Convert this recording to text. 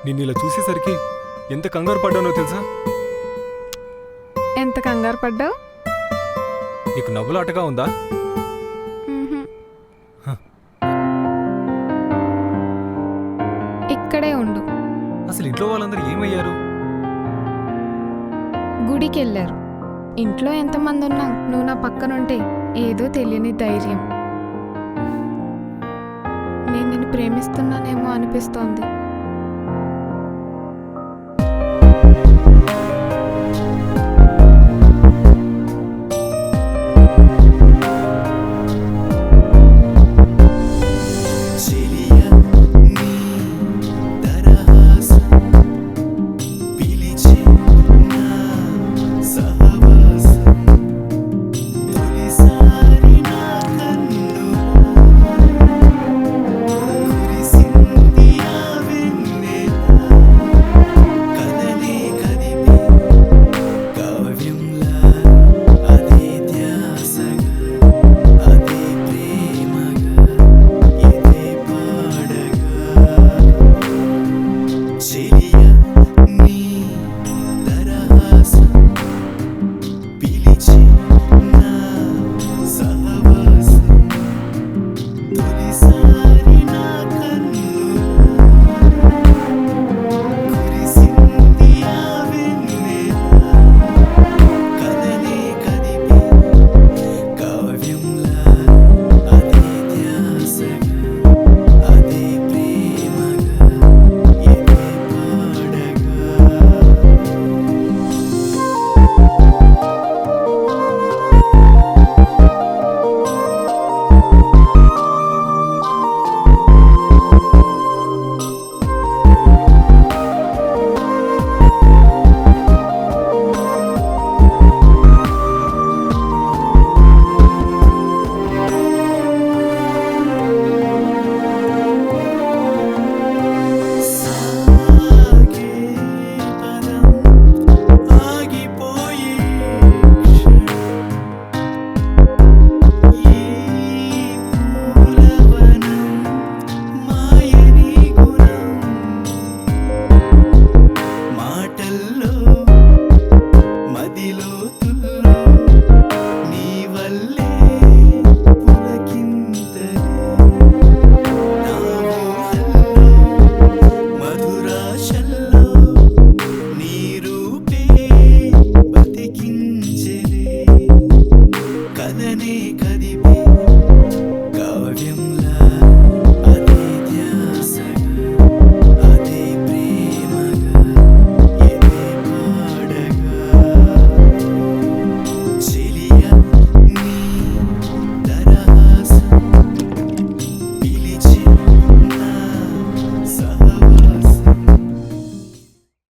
నిన్ను ఇలా చూసేసరికి ఎంత కంగారు పడ్డానో తెలుసా? ఎంత కంగారు పడ్డావు? నీకు నవ్వులాటగా ఉందా? ఇక్కడే ఉండు. అసలు ఇంట్లో వాళ్ళందరూ ఏమయ్యారు? గుడికి వెళ్ళారు. ఇంట్లో ఎంతమంది ఉన్నా నువ్వు నా పక్కనుంటే ఏదో తెలియని ధైర్యం. నేను నిన్ను ప్రేమిస్తున్నానేమో అనిపిస్తోంది.